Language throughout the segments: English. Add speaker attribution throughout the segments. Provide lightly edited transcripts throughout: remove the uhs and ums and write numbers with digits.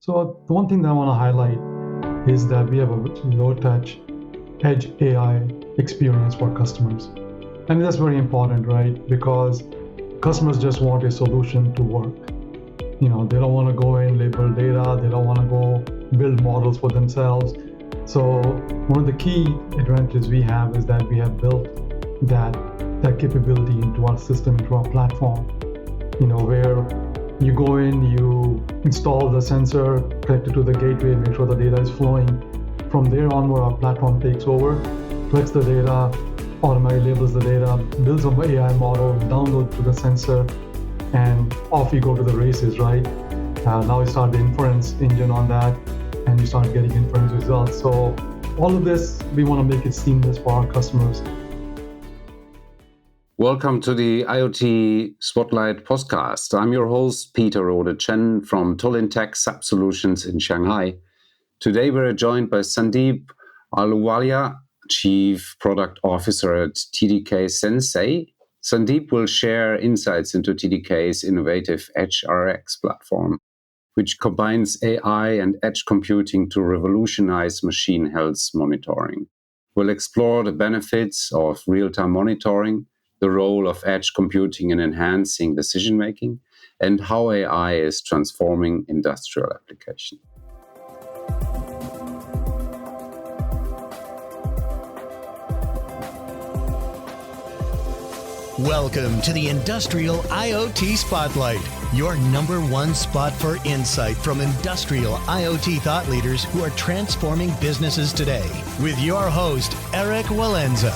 Speaker 1: So the one thing that I want to highlight is that we have a low-touch edge AI experience for customers. And that's very important, right? Because customers just want a solution to work. They don't want to go in, label data, they don't want to go build models for themselves. So one of the key advantages we have is that we have built that capability into our system, into our platform, where you go in, you install the sensor, connect it to the gateway, make sure the data is flowing. From there onward, our platform takes over, collects the data, automatically labels the data, builds an AI model, download to the sensor, and off you go to the races, right? Now you start the inference engine on that, and you start getting inference results. So all of this, we want to make it seamless for our customers.
Speaker 2: Welcome to the IoT Spotlight podcast. I'm your host, Peter Rode Chen from Tolintech Sub Solutions in Shanghai. Today we're joined by Sundeep Ahluwalia, Chief Product Officer at TDK Sensei. Sundeep will share insights into TDK's innovative EdgeRx platform, which combines AI and edge computing to revolutionize machine health monitoring. We'll explore the benefits of real-time monitoring, the role of edge computing in enhancing decision-making, and how AI is transforming industrial application.
Speaker 3: Welcome to the Industrial IoT Spotlight, your number one spot for insight from industrial IoT thought leaders who are transforming businesses today, with your host, Eric Walenza.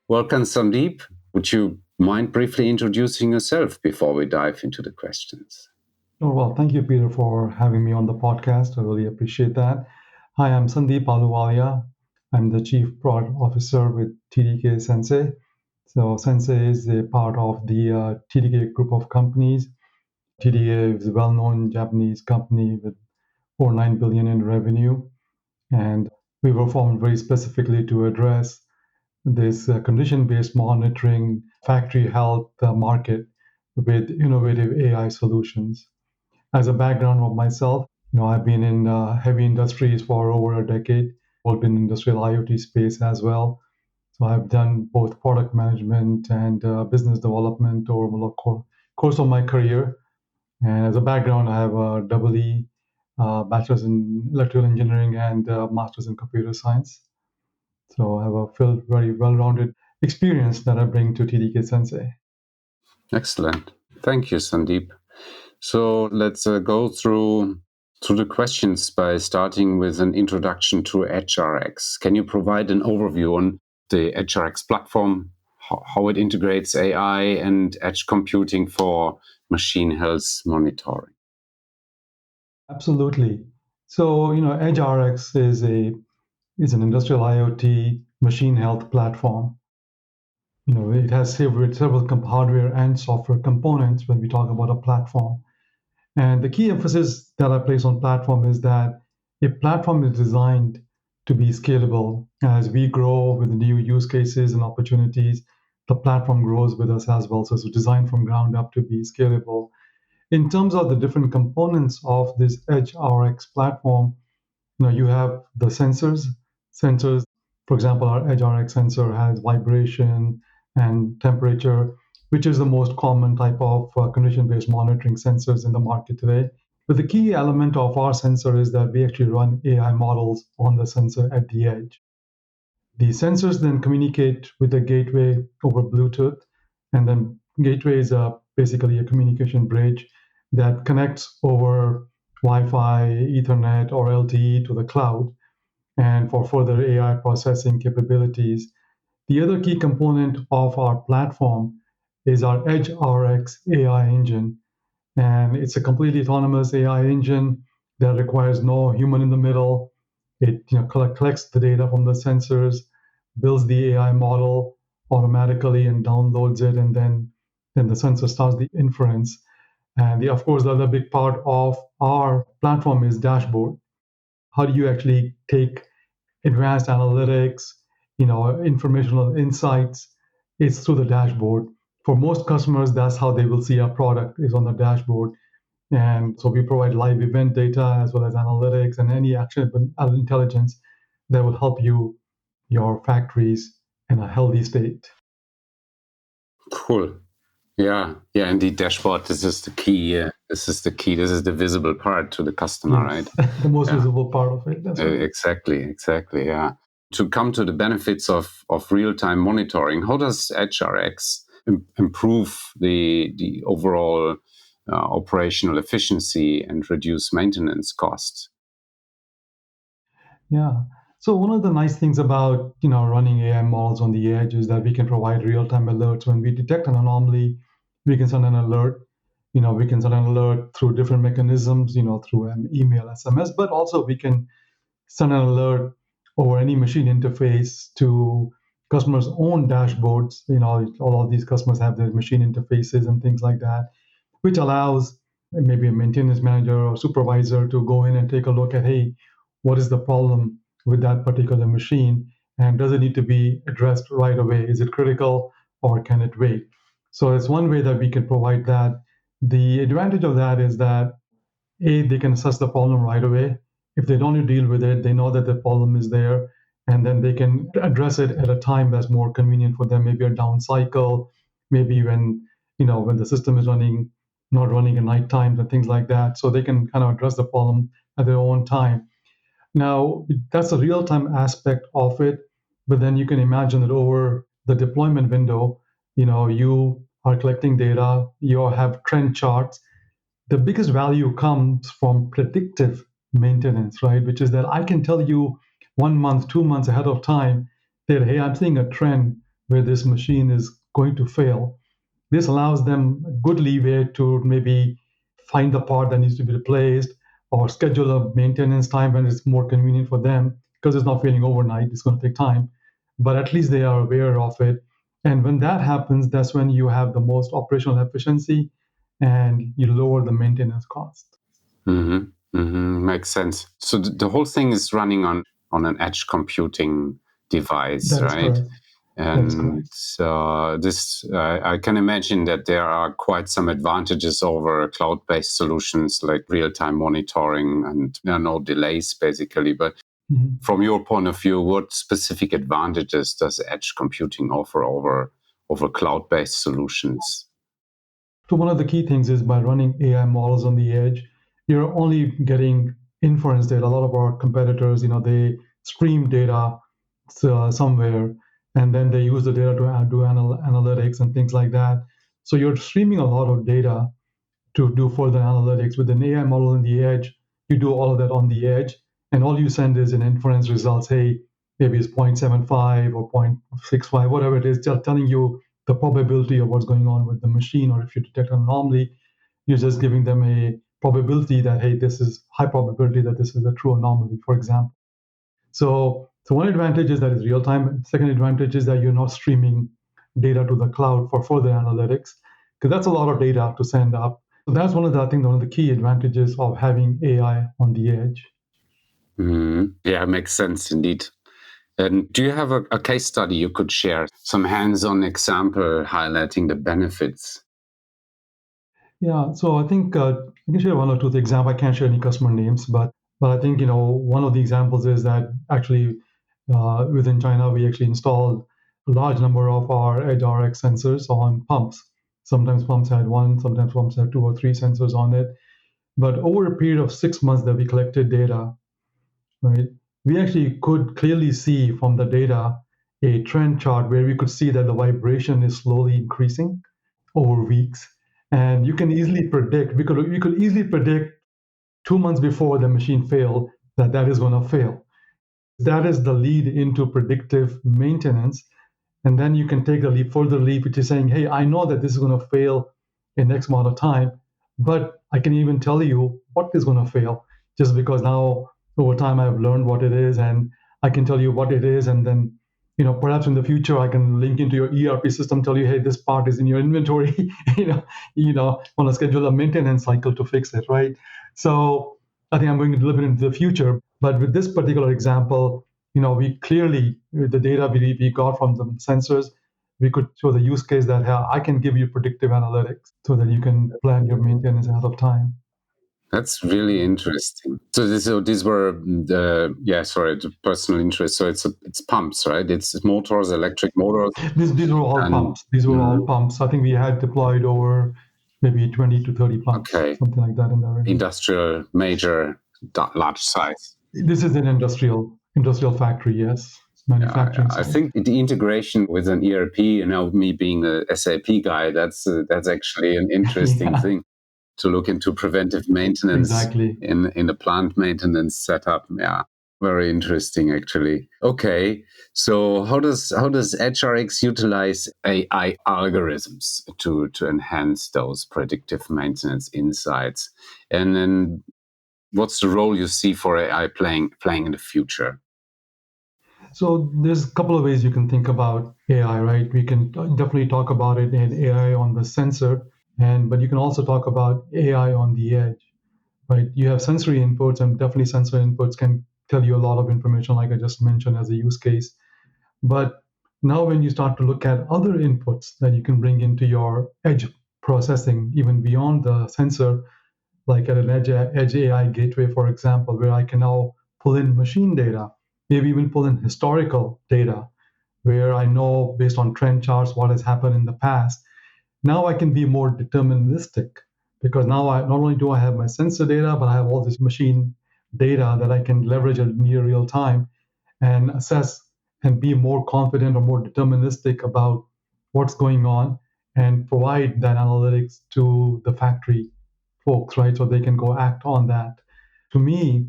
Speaker 2: Welcome, Sundeep. Would you mind briefly introducing yourself before we dive into the questions?
Speaker 1: Oh, well, thank you, Peter, for having me on the podcast. I really appreciate that. Hi, I'm Sundeep Ahluwalia. I'm the Chief Product Officer with TDK Sensei. So Sensei is a part of the TDK group of companies. TDK is a well-known Japanese company with over 9 billion in revenue. And we were formed very specifically to address this condition-based monitoring factory health market with innovative AI solutions. As a background of myself, I've been in heavy industries for over a decade, worked in industrial IoT space as well. So I've done both product management and business development over the course of my career. And as a background, I have a EE, bachelor's in electrical engineering and master's in computer science. So I have a very well-rounded experience that I bring to TDK Sensei.
Speaker 2: Excellent. Thank you, Sundeep. So let's go through the questions by starting with an introduction to EdgeRx. Can you provide an overview on the EdgeRx platform, how it integrates AI and edge computing for machine health monitoring?
Speaker 1: Absolutely. So, EdgeRx is an industrial IoT machine health platform. It has several hardware and software components when we talk about a platform. And the key emphasis that I place on platform is that a platform is designed to be scalable. As we grow with new use cases and opportunities, the platform grows with us as well. So it's designed from ground up to be scalable. In terms of the different components of this EdgeRx platform, you have the sensors. Sensors, for example, our EdgeRx sensor has vibration and temperature, which is the most common type of condition-based monitoring sensors in the market today. But the key element of our sensor is that we actually run AI models on the sensor at the edge. The sensors then communicate with the gateway over Bluetooth, and then gateway is basically a communication bridge that connects over Wi-Fi, Ethernet, or LTE to the cloud, and for further AI processing capabilities. The other key component of our platform is our EdgeRx AI engine. And it's a completely autonomous AI engine that requires no human in the middle. It collects the data from the sensors, builds the AI model automatically and downloads it, and then the sensor starts the inference. And of course, the other big part of our platform is dashboard. How do you actually take advanced analytics, informational insights. It's through the dashboard. For most customers, that's how they will see our product is on the dashboard. And so we provide live event data as well as analytics and any actionable intelligence that will help your factories in a healthy state.
Speaker 2: Cool. Yeah. Indeed, dashboard. This is the key. This is the key. This is the visible part to the customer,
Speaker 1: Yes,
Speaker 2: right?
Speaker 1: the most visible part of it. That's right.
Speaker 2: Exactly. Yeah. To come to the benefits of real-time monitoring, how does HRX improve the overall operational efficiency and reduce maintenance costs?
Speaker 1: Yeah. So one of the nice things about running AI models on the edge is that we can provide real-time alerts. When we detect an anomaly, we can send an alert. We can send an alert through different mechanisms, through an email, SMS, but also we can send an alert over any machine interface to customers' own dashboards. All of these customers have their machine interfaces and things like that, which allows maybe a maintenance manager or supervisor to go in and take a look at, hey, what is the problem with that particular machine? And does it need to be addressed right away? Is it critical or can it wait? So it's one way that we can provide that. The advantage of that is that they can assess the problem right away. If they don't deal with it, they know that the problem is there, and then they can address it at a time that's more convenient for them. Maybe a down cycle, maybe when the system is not running at night times and things like that. So they can kind of address the problem at their own time. Now, that's a real-time aspect of it, but then you can imagine that over the deployment window, you are collecting data, you have trend charts. The biggest value comes from predictive maintenance, right? Which is that I can tell you 1 month, 2 months ahead of time that, hey, I'm seeing a trend where this machine is going to fail. This allows them good leeway to maybe find the part that needs to be replaced or schedule a maintenance time when it's more convenient for them because it's not failing overnight. It's going to take time, but at least they are aware of it. And when that happens, that's when you have the most operational efficiency and you lower the maintenance cost.
Speaker 2: Makes sense. So the whole thing is running on an edge computing device,
Speaker 1: That is
Speaker 2: right?
Speaker 1: correct.
Speaker 2: And this, I can imagine that there are quite some advantages over cloud-based solutions like real-time monitoring and no delays, basically. But from your point of view, what specific advantages does edge computing offer over cloud-based solutions?
Speaker 1: So one of the key things is by running AI models on the edge, you're only getting inference data. A lot of our competitors, they stream data somewhere, and then they use the data to do analytics and things like that. So you're streaming a lot of data to do further analytics. With an AI model on the edge, you do all of that on the edge, and all you send is an inference results. Hey, maybe it's 0.75 or 0.65, whatever it is, just telling you the probability of what's going on with the machine, or if you detect an anomaly, you're just giving them a probability that, hey, this is high probability that this is a true anomaly, for example. So one advantage is that it's real time. Second advantage is that you're not streaming data to the cloud for further analytics, because that's a lot of data to send up. So that's one of the key advantages of having AI on the edge.
Speaker 2: Yeah, makes sense indeed. And do you have a case study you could share, some hands-on example highlighting the benefits?
Speaker 1: Yeah, so I think I can share one or two examples. I can't share any customer names, but I think one of the examples is that actually within China we actually installed a large number of our Edge RX sensors on pumps. Sometimes pumps had one, sometimes pumps had 2 or 3 sensors on it. But over a period of 6 months that we collected data, right, we actually could clearly see from the data a trend chart where we could see that the vibration is slowly increasing over weeks. And you can easily predict, we could easily predict 2 months before the machine failed that is going to fail. That is the lead into predictive maintenance. And then you can take a further leap, which is saying, hey, I know that this is going to fail in X amount of time, but I can even tell you what is going to fail just because now over time I've learned what it is and I can tell you what it is. And then, perhaps in the future I can link into your ERP system, tell you, hey, this part is in your inventory, want to schedule a maintenance cycle to fix it, right? So I think I'm going a little bit into the future, but with this particular example, We clearly, with the data we got from the sensors, we could show the use case that, hey, I can give you predictive analytics so that you can plan your maintenance ahead of time.
Speaker 2: That's really interesting. So these were the personal interest. So it's pumps, right? It's motors, electric motors.
Speaker 1: These were all pumps. These were all pumps. I think we had deployed over maybe 20 to 30 pumps, something like that in the range.
Speaker 2: Industrial, major, large size.
Speaker 1: This is an industrial factory, yes. Manufacturing.
Speaker 2: I think the integration with an ERP, me being a SAP guy, that's actually an interesting thing to look into preventive maintenance in the plant maintenance setup. Yeah, very interesting actually. Okay, so how does HRX utilize AI algorithms to enhance those predictive maintenance insights? And then what's the role you see for AI playing in the future?
Speaker 1: So there's a couple of ways you can think about AI, right? We can definitely talk about it in AI on the sensor, but you can also talk about AI on the edge, right? You have sensory inputs, and definitely sensor inputs can tell you a lot of information, like I just mentioned as a use case. But now when you start to look at other inputs that you can bring into your edge processing, even beyond the sensor, like at an edge AI gateway, for example, where I can now pull in machine data, maybe even pull in historical data, where I know based on trend charts what has happened in the past. Now I can be more deterministic because now not only do I have my sensor data, but I have all this machine data that I can leverage at near real time and assess and be more confident or more deterministic about what's going on and provide that analytics to the factory folks, right? So they can go act on that. To me,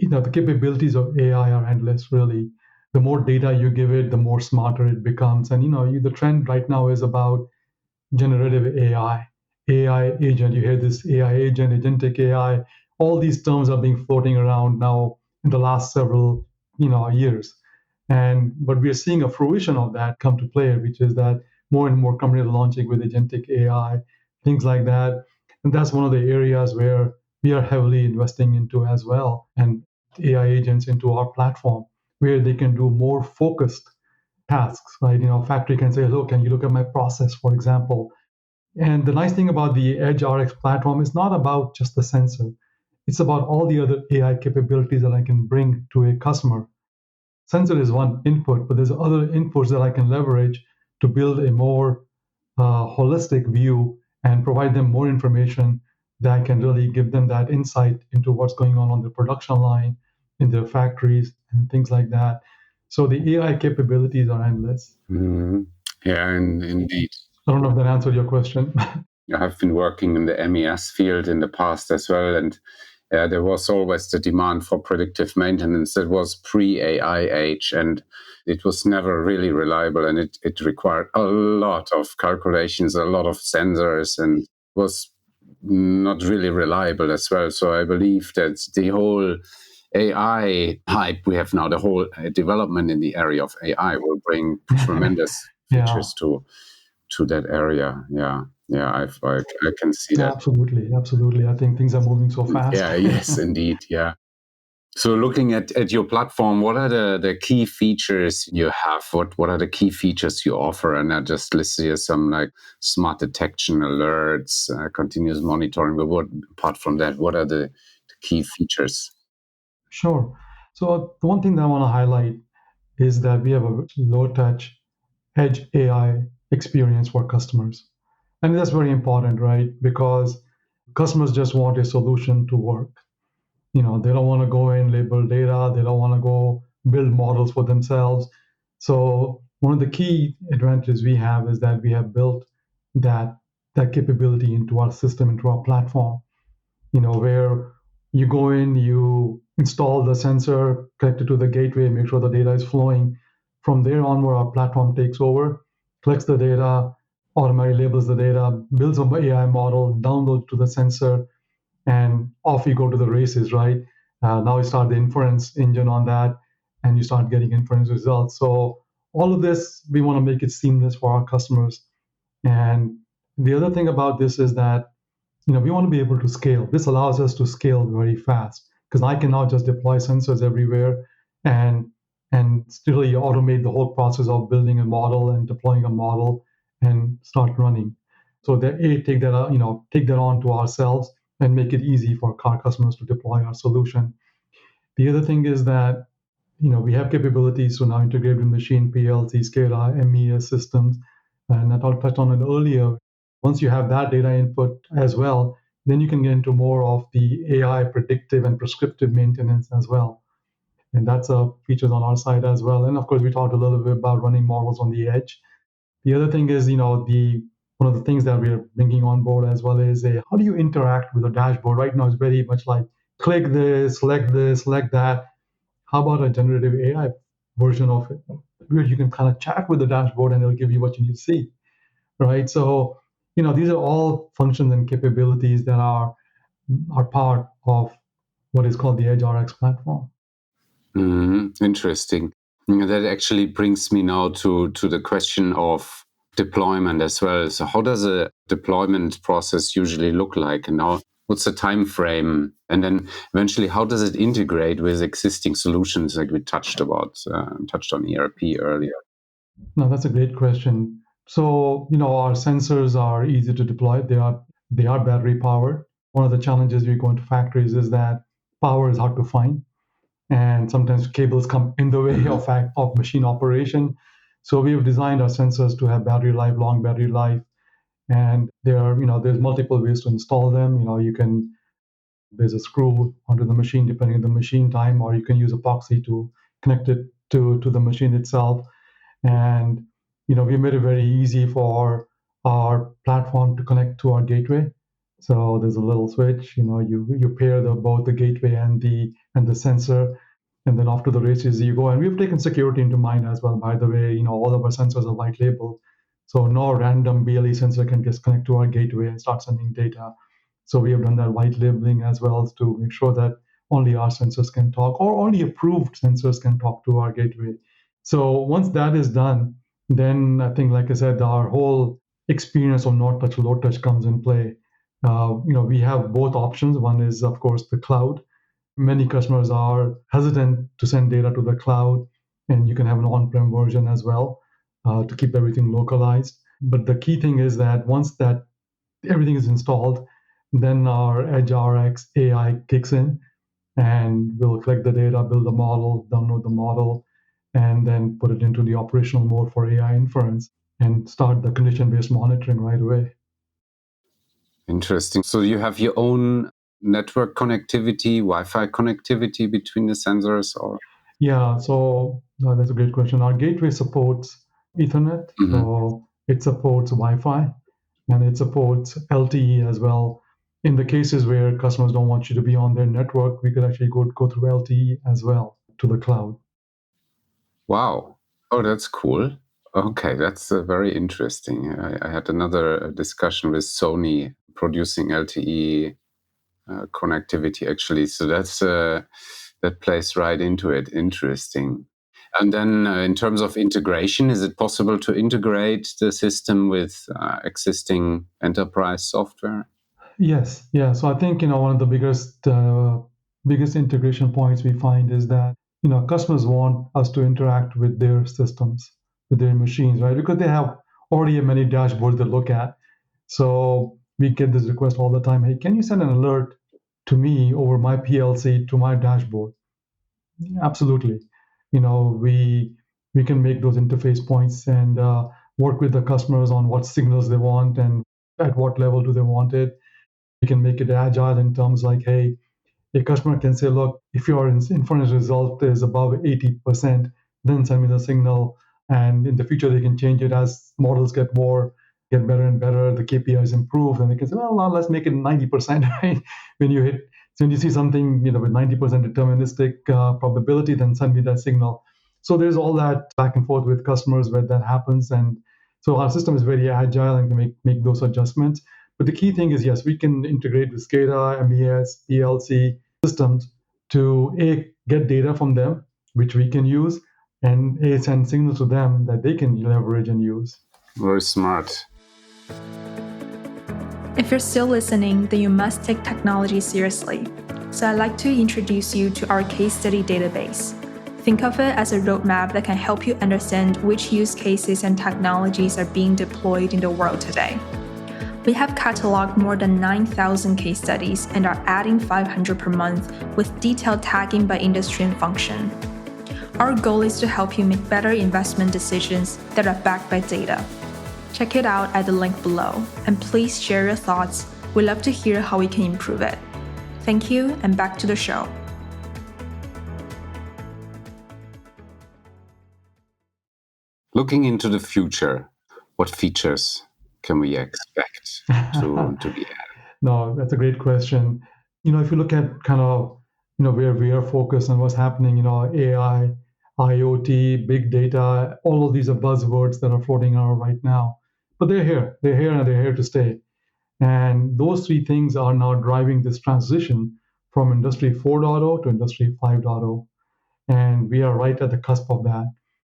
Speaker 1: the capabilities of AI are endless, really. The more data you give it, the more smarter it becomes. And, the trend right now is about generative AI agent. You hear this AI agent, agentic AI. All these terms are being floating around now in the last several, years. But we are seeing a fruition of that come to play, which is that more and more companies are launching with agentic AI, things like that. And that's one of the areas where we are heavily investing into as well, and AI agents into our platform, where they can do more focused tasks, right? Factory can say, look, can you look at my process, for example? And the nice thing about the Edge RX platform is not about just the sensor. It's about all the other AI capabilities that I can bring to a customer. Sensor is one input, but there's other inputs that I can leverage to build a more holistic view and provide them more information that can really give them that insight into what's going on the production line, in their factories, and things like that. So the AI capabilities are endless.
Speaker 2: Mm-hmm. Yeah, and indeed.
Speaker 1: I don't know if that answered your question.
Speaker 2: I have been working in the MES field in the past as well, and there was always the demand for predictive maintenance that was pre-AI age, and it was never really reliable, and it required a lot of calculations, a lot of sensors, and was not really reliable as well. So I believe that the whole AI hype we have now, the whole development in the area of AI will bring tremendous features to that area. Yeah, I can see that.
Speaker 1: Absolutely. I think things are moving so fast.
Speaker 2: Yes, indeed. Yeah. So looking at your platform, what are the key features you have? What are the key features you offer? And I just list here some like smart detection alerts, continuous monitoring. But apart from that, what are the key features?
Speaker 1: Sure. So the one thing that I want to highlight is that we have a low-touch edge AI experience for customers. And that's very important, right? Because customers just want a solution to work. They don't want to go and label data. They don't want to go build models for themselves. So one of the key advantages we have is that we have built that capability into our system, into our platform, where you go in, you install the sensor, connect it to the gateway, make sure the data is flowing. From there onward, our platform takes over, collects the data, automatically labels the data, builds an AI model, downloads to the sensor, and off you go to the races, right? Now you start the inference engine on that, and you start getting inference results. So all of this, we want to make it seamless for our customers. And the other thing about this is that we want to be able to scale. This allows us to scale very fast because I can now just deploy sensors everywhere and and still you automate the whole process of building a model and deploying a model and start running. So that take that on to ourselves and make it easy for car customers to deploy our solution. The other thing is that we have capabilities to now integrate with machine PLC, SCADA, MES systems, and I touched on it earlier. Once you have that data input as well, then you can get into more of the AI predictive and prescriptive maintenance as well. And that's a features on our side as well. And of course, we talked a little bit about running models on the edge. The other thing is, the one of the things that we're bringing on board as well is how do you interact with a dashboard? Right now, it's very much like click this, select that. How about a generative AI version of it, where you can kind of chat with the dashboard and it'll give you what you need to see, right? So, these are all functions and capabilities that are part of what is called the EdgeRx platform.
Speaker 2: Interesting. That actually brings me now to the question of deployment as well. So how does a deployment process usually look like? And now what's the time frame? And then eventually, how does it integrate with existing solutions like we touched on ERP earlier?
Speaker 1: No, that's a great question. So, our sensors are easy to deploy. They are battery powered. One of the challenges we go into factories is that power is hard to find, and sometimes cables come in the way of machine operation. So we have designed our sensors to have long battery life, and there's multiple ways to install them. There's a screw onto the machine depending on the machine time, or you can use epoxy to connect it to the machine itself. And we made it very easy for our platform to connect to our gateway. So there's a little switch. You pair both the gateway and the sensor, and then off to the races you go. And we've taken security into mind as well. By the way, all of our sensors are white labeled, so no random BLE sensor can just connect to our gateway and start sending data. So we have done that white labeling as well to make sure that only our sensors can talk, or only approved sensors can talk to our gateway. So once that is done, then I think, like I said, our whole experience of no touch, low touch comes in play. We have both options. One is, of course, the cloud. Many customers are hesitant to send data to the cloud, and you can have an on-prem version as well to keep everything localized. But the key thing is that once that everything is installed, then our EdgeRx AI kicks in, and we'll collect the data, build the model, download the model, and then put it into the operational mode for AI inference and start the condition-based monitoring right away.
Speaker 2: Interesting. So you have your own network connectivity, Wi-Fi connectivity between the sensors, or?
Speaker 1: Yeah, so that's a great question. Our gateway supports Ethernet, so it supports Wi-Fi, and it supports LTE as well. In the cases where customers don't want you to be on their network, we could actually go through LTE as well to the cloud.
Speaker 2: Wow. Oh, that's cool. Okay, that's very interesting. I had another discussion with Sony producing LTE connectivity, actually. So that plays right into it. Interesting. And then in terms of integration, is it possible to integrate the system with existing enterprise software?
Speaker 1: Yes. Yeah. So I think, one of the biggest integration points we find is that, customers want us to interact with their systems, with their machines, right? Because they have already many dashboards to look at. So we get this request all the time. Hey, can you send an alert to me over my PLC to my dashboard? Absolutely. We can make those interface points and work with the customers on what signals they want and at what level do they want it. We can make it agile in terms like, hey, a customer can say, look, if your inference result is above 80%, then send me the signal. And in the future, they can change it as models get better and better, the KPIs improve, and they can say, well, now let's make it 90%, right? When you see something, with 90% deterministic probability, then send me that signal. So there's all that back and forth with customers where that happens. And so our system is very agile and can make those adjustments. But the key thing is, yes, we can integrate with SCADA, MES, PLC systems to get data from them, which we can use, and send signals to them that they can leverage and use.
Speaker 2: Very smart.
Speaker 4: If you're still listening, then you must take technology seriously. So I'd like to introduce you to our case study database. Think of it as a roadmap that can help you understand which use cases and technologies are being deployed in the world today. We have cataloged more than 9,000 case studies and are adding 500 per month with detailed tagging by industry and function. Our goal is to help you make better investment decisions that are backed by data. Check it out at the link below, and please share your thoughts. We'd love to hear how we can improve it. Thank you, and back to the show.
Speaker 2: Looking into the future, what features can we expect to be added?
Speaker 1: No, that's a great question. If you look at kind of, where we are focused and what's happening, AI, IoT, big data, all of these are buzzwords that are floating around right now. But they're here and they're here to stay. And those three things are now driving this transition from Industry 4.0 to Industry 5.0. And we are right at the cusp of that.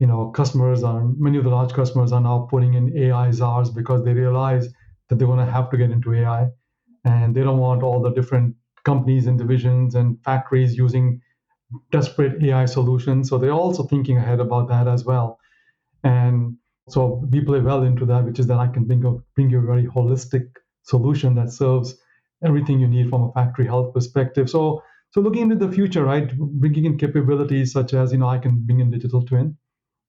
Speaker 1: Many of the large customers are now putting in AI czars because they realize that they're going to have to get into AI. And they don't want all the different companies and divisions and factories using desperate AI solutions. So they're also thinking ahead about that as well. And so we play well into that, which is that I can bring you a very holistic solution that serves everything you need from a factory health perspective. So looking into the future, right, bringing in capabilities such as, I can bring in digital twin.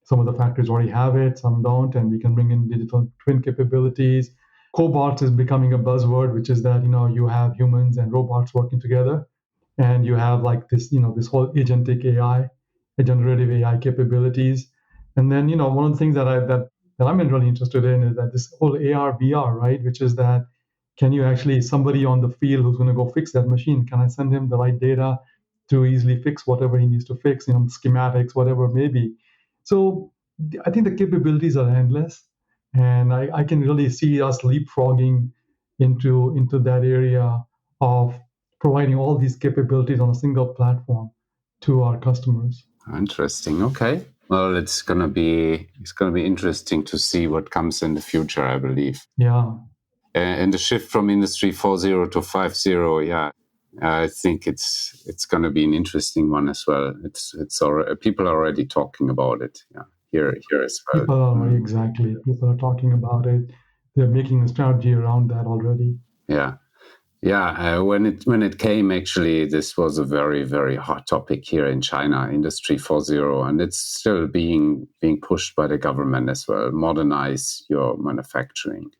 Speaker 1: Some of the factories already have it, some don't, and we can bring in digital twin capabilities. Cobots is becoming a buzzword, which is that, you have humans and robots working together, and you have like this, this whole agentic AI, generative AI capabilities. And then, one of the things that I'm really interested in is that this whole AR, VR, right, which is that can you actually, somebody on the field who's going to go fix that machine, can I send him the right data to easily fix whatever he needs to fix, schematics, whatever it may be. So I think the capabilities are endless, and I can really see us leapfrogging into that area of providing all these capabilities on a single platform to our customers.
Speaker 2: Interesting. Okay. Well, it's gonna be interesting to see what comes in the future, I believe.
Speaker 1: Yeah.
Speaker 2: And the shift from Industry 4.0 to 5.0, yeah, I think it's going to be an interesting one as well. It's already, people are already talking about it. Yeah, here as well.
Speaker 1: People are talking about it. They're making a strategy around that already.
Speaker 2: Yeah. When it came, actually, this was a very, very hot topic here in China, Industry 4.0, and it's still being pushed by the government as well. Modernize your manufacturing.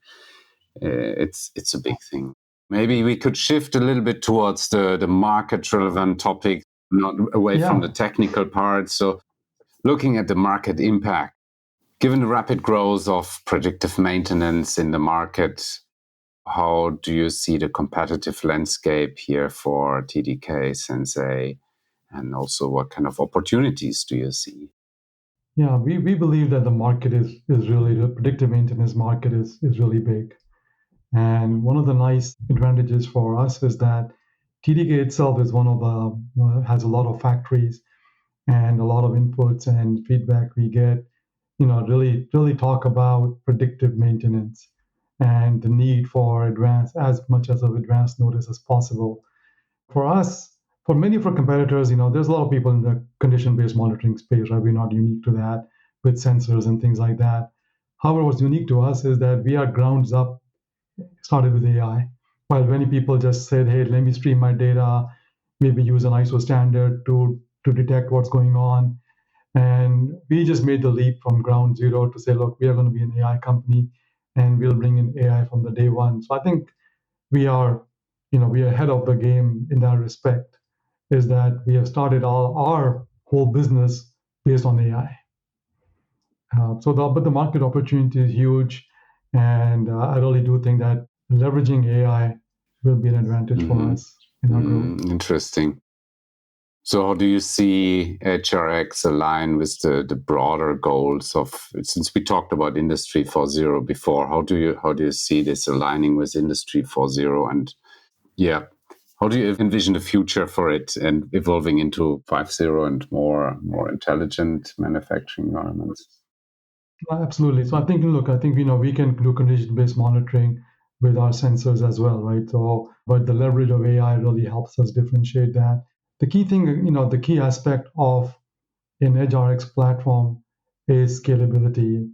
Speaker 2: It's a big thing. Maybe we could shift a little bit towards the market relevant topic, not away from the technical part. So looking at the market impact, given the rapid growth of predictive maintenance in the market, how do you see the competitive landscape here for TDK Sensei? And also what kind of opportunities do you see?
Speaker 1: Yeah, we believe that the market is really, the predictive maintenance market is really big. And one of the nice advantages for us is that TDK itself is has a lot of factories and a lot of inputs and feedback we get, really talk about predictive maintenance and the need for as much of advanced notice as possible. For us, for many of our competitors, there's a lot of people in the condition-based monitoring space, right? We're not unique to that with sensors and things like that. However, what's unique to us is that we are grounds up, started with AI. While many people just said, hey, let me stream my data, maybe use an ISO standard to detect what's going on. And we just made the leap from ground zero to say, look, we are going to be an AI company and we'll bring in AI from the day one. So I think we are ahead of the game in that respect, is that we have started our whole business based on AI. But the market opportunity is huge. And I really do think that leveraging AI will be an advantage for us in our growth.
Speaker 2: Interesting. So how do you see HRX align with the broader goals of, since we talked about Industry 4.0 before, how do you see this aligning with Industry 4.0? And how do you envision the future for it and evolving into 5.0 and more intelligent manufacturing environments?
Speaker 1: Absolutely. So I think we can do condition-based monitoring with our sensors as well, right? So, but the leverage of AI really helps us differentiate that. The key thing, the key aspect of in EdgeRx platform is scalability.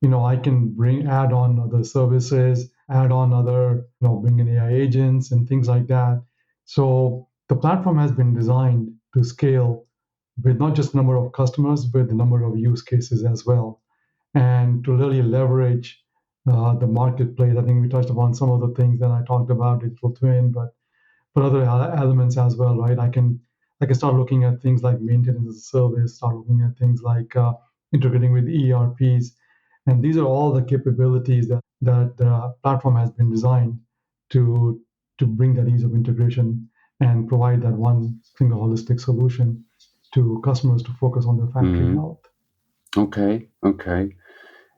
Speaker 1: I can add on other services, add on other, bring in AI agents and things like that. So the platform has been designed to scale with not just number of customers, but the number of use cases as well, and to really leverage the marketplace. I think we touched upon some of the things that I talked about, digital twin, but other elements as well, right? I can start looking at things like maintenance as a service, start looking at things like integrating with ERPs, and these are all the capabilities that the platform has been designed to bring that ease of integration and provide that one single holistic solution to customers to focus on their factory health.
Speaker 2: Okay.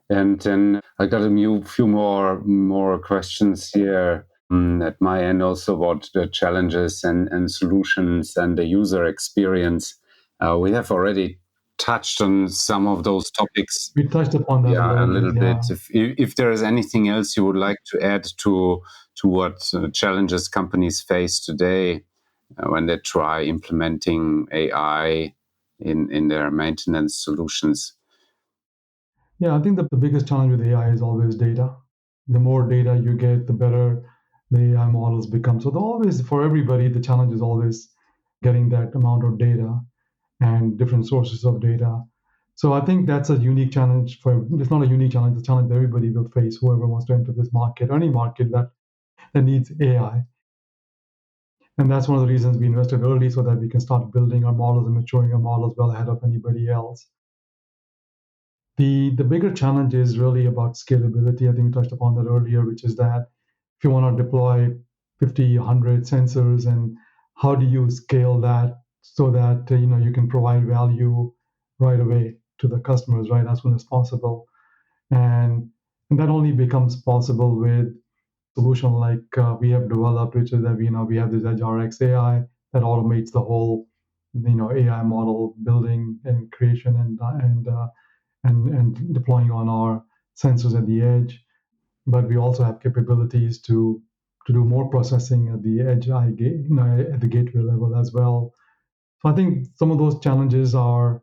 Speaker 2: And then I got few more questions here at my end also about the challenges and solutions and the user experience. We have already touched on some of those topics.
Speaker 1: We touched upon that
Speaker 2: a
Speaker 1: a
Speaker 2: little
Speaker 1: bit.
Speaker 2: If there is anything else you would like to add to what challenges companies face today when they try implementing AI in their maintenance solutions.
Speaker 1: Yeah, I think that the biggest challenge with AI is always data. The more data you get, the better the AI models become. So for everybody, the challenge is always getting that amount of data and different sources of data. So I think that's a unique challenge it's not a unique challenge, it's a challenge that everybody will face, whoever wants to enter this market, or any market that needs AI. And that's one of the reasons we invested early, so that we can start building our models and maturing our models well ahead of anybody else. The bigger challenge is really about scalability. I think we touched upon that earlier, which is that if you want to deploy 50, 100 sensors, and how do you scale that so that you can provide value right away to the customers, right, as soon as possible. And that only becomes possible with solution like we have developed, which is that we have this EdgeRx AI that automates the whole AI model building and creation and deploying on our sensors at the edge. But we also have capabilities to do more processing at the edge, at the gateway level as well. So I think some of those challenges I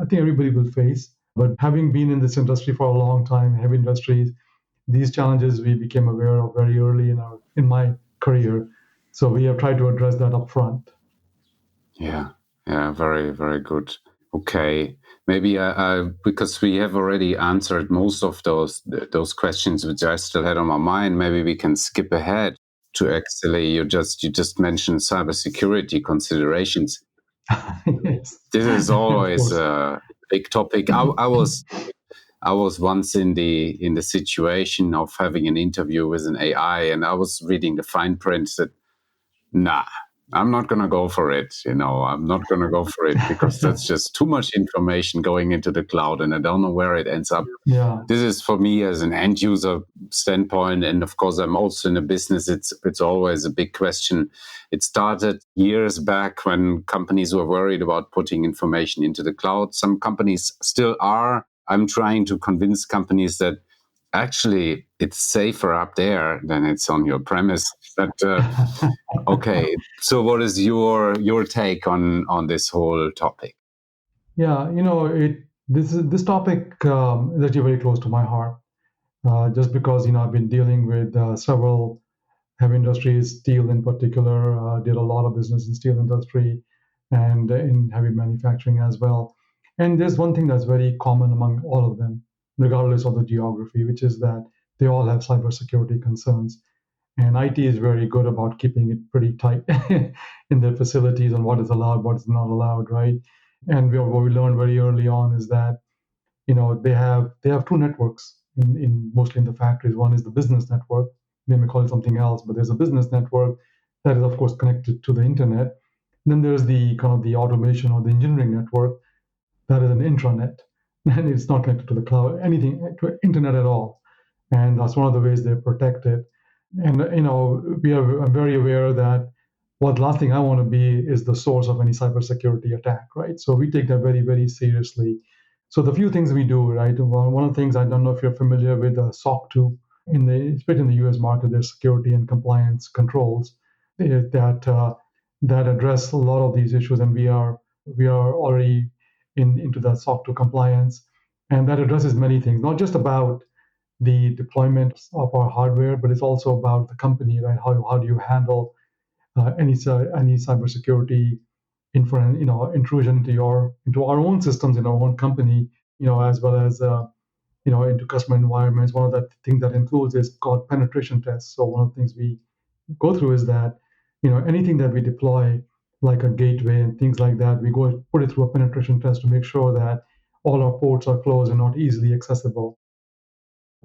Speaker 1: think everybody will face. But having been in this industry for a long time, heavy industries, these challenges we became aware of very early in my career. So we have tried to address that up front.
Speaker 2: Yeah, very, very good. Okay, maybe because we have already answered most of those questions which I still had on my mind, maybe we can skip ahead to actually you just mentioned cybersecurity considerations.
Speaker 1: Yes.
Speaker 2: This is always a big topic. I was once in the situation of having an interview with an AI, and I was reading the fine print that nah, I'm not going to go for it. I'm not going to go for it because that's just too much information going into the cloud, and I don't know where it ends up.
Speaker 1: Yeah.
Speaker 2: This is for me as an end user standpoint, and of course I'm also in a business. It's always a big question. It started years back when companies were worried about putting information into the cloud. Some companies still are. I'm trying to convince companies that actually it's safer up there than it's on your premise. But okay, so what is your take on this whole topic?
Speaker 1: Yeah, this topic is actually very close to my heart. Just because I've been dealing with several heavy industries, steel in particular. Did a lot of business in steel industry and in heavy manufacturing as well. And there's one thing that's very common among all of them, regardless of the geography, which is that they all have cybersecurity concerns. And IT is very good about keeping it pretty tight in their facilities on what is allowed, what is not allowed, right? And what we learned very early on is that they have two networks in mostly in the factories. One is the business network. They may call it something else, but there's a business network that is of course connected to the internet. Then there's the kind of the automation or the engineering network that is an intranet, and it's not connected to the cloud, anything to internet at all. And that's one of the ways they protect it. And I'm very aware that the last thing I want to be is the source of any cybersecurity attack, right? So we take that very, very seriously. So the few things we do, right? One of the things, I don't know if you're familiar with SOC 2, especially in the US market, there's security and compliance controls that address a lot of these issues, and we are already into that SOC 2 compliance. And that addresses many things, not just about the deployment of our hardware, but it's also about the company, right? How do you handle any cybersecurity intrusion into our own systems in our own company, as well as into customer environments. One of the things that includes is called penetration tests. So one of the things we go through is that anything that we deploy, like a gateway and things like that, we go put it through a penetration test to make sure that all our ports are closed and not easily accessible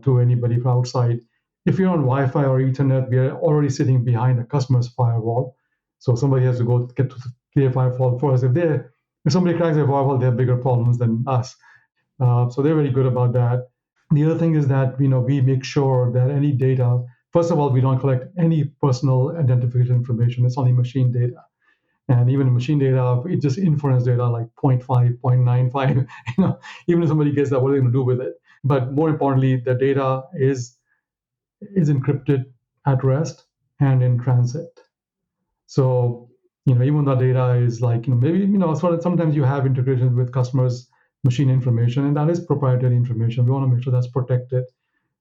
Speaker 1: to anybody from outside. If you're on Wi-Fi or Ethernet, we are already sitting behind a customer's firewall. So somebody has to go get to the clear firewall first. If somebody cracks their firewall, they have bigger problems than us. So they're very good about that. The other thing is that we make sure that any data, first of all, we don't collect any personal identification information. It's only machine data. And even machine data, it's just inference data like 0.5, 0.95. Even if somebody gets that, what are they going to do with it? But more importantly, the data is encrypted at rest and in transit. So, even the data is like, maybe, sometimes you have integrations with customers' machine information, and that is proprietary information. We want to make sure that's protected.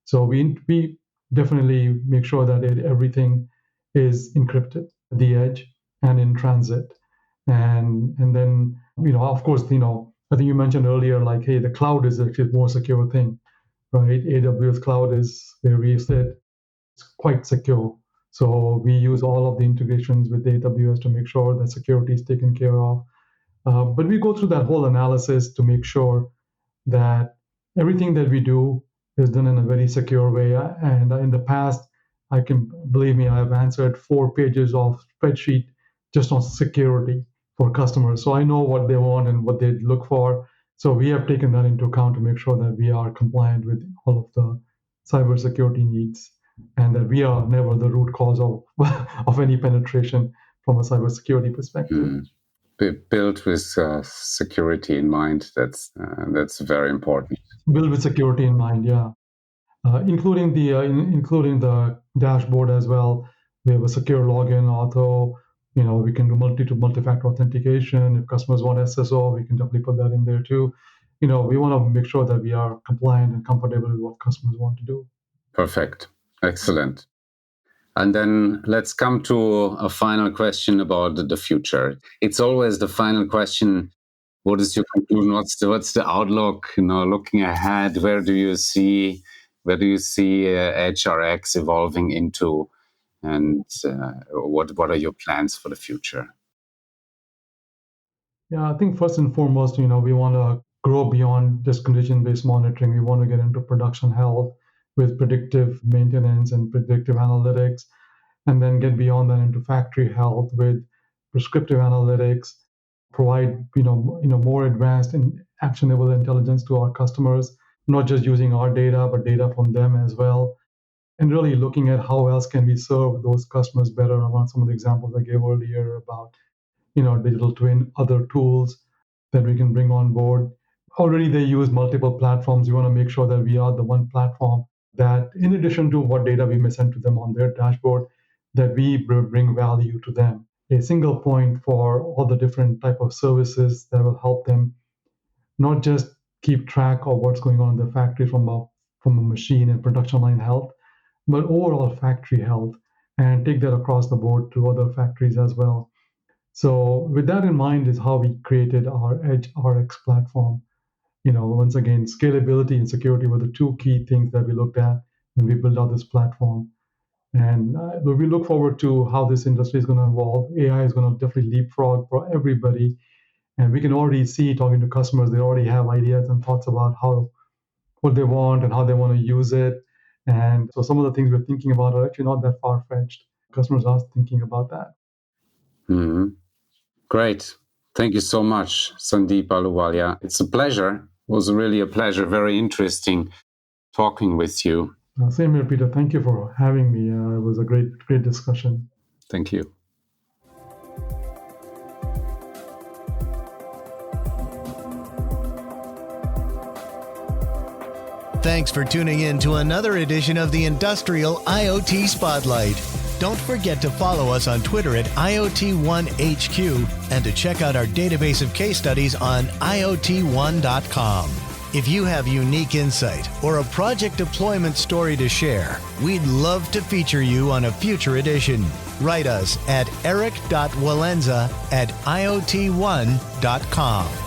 Speaker 1: So we definitely make sure that everything is encrypted at the edge and in transit. And then, of course, I think you mentioned earlier, like, hey, the cloud is actually a more secure thing, right? AWS cloud is where we sit. It's quite secure. So we use all of the integrations with AWS to make sure that security is taken care of. But we go through that whole analysis to make sure that everything that we do is done in a very secure way. And in the past, believe me, I've answered 4 pages of spreadsheet just on security for customers. So I know what they want and what they look for. So we have taken that into account to make sure that we are compliant with all of the cybersecurity needs, and that we are never the root cause of any penetration from a cybersecurity perspective.
Speaker 2: Built with security in mind. That's very important.
Speaker 1: Built with security in mind, yeah. Including the dashboard as well. We have a secure login, auto. We can do multi-factor authentication. If customers want SSO, we can definitely put that in there too. We want to make sure that we are compliant and comfortable with what customers want to do.
Speaker 2: Perfect. Excellent. And then let's come to a final question about the future. It's always the final question. What is your conclusion? What's the outlook? Looking ahead, where do you see HRX evolving into, and what are your plans for the future?
Speaker 1: Yeah, I think first and foremost, we want to grow beyond just condition-based monitoring. We want to get into production health with predictive maintenance and predictive analytics, and then get beyond that into factory health with prescriptive analytics, provide more advanced and actionable intelligence to our customers, not just using our data, but data from them as well, and really looking at how else can we serve those customers better. I want some of the examples I gave earlier about digital twin, other tools that we can bring on board. Already they use multiple platforms. We want to make sure that we are the one platform that, in addition to what data we may send to them on their dashboard, that we bring value to them. A single point for all the different type of services that will help them not just keep track of what's going on in the factory from a machine and production line health, but overall factory health, and take that across the board to other factories as well. So with that in mind is how we created our Edge RX platform. Once again, scalability and security were the 2 key things that we looked at when we built out this platform. And we look forward to how this industry is going to evolve. AI is going to definitely leapfrog for everybody. And we can already see, talking to customers, they already have ideas and thoughts about what they want and how they want to use it. And so some of the things we're thinking about are actually not that far-fetched. Customers are thinking about that.
Speaker 2: Mm-hmm. Great. Thank you so much, Sundeep Ahluwalia. It's a pleasure. It was really a pleasure. Very interesting talking with you.
Speaker 1: Same here, Peter. Thank you for having me. It was a great discussion.
Speaker 2: Thank you.
Speaker 3: Thanks for tuning in to another edition of the Industrial IoT Spotlight. Don't forget to follow us on Twitter at IoT1HQ and to check out our database of case studies on IoT1.com. If you have unique insight or a project deployment story to share, we'd love to feature you on a future edition. Write us at eric.walenza@iot1.com.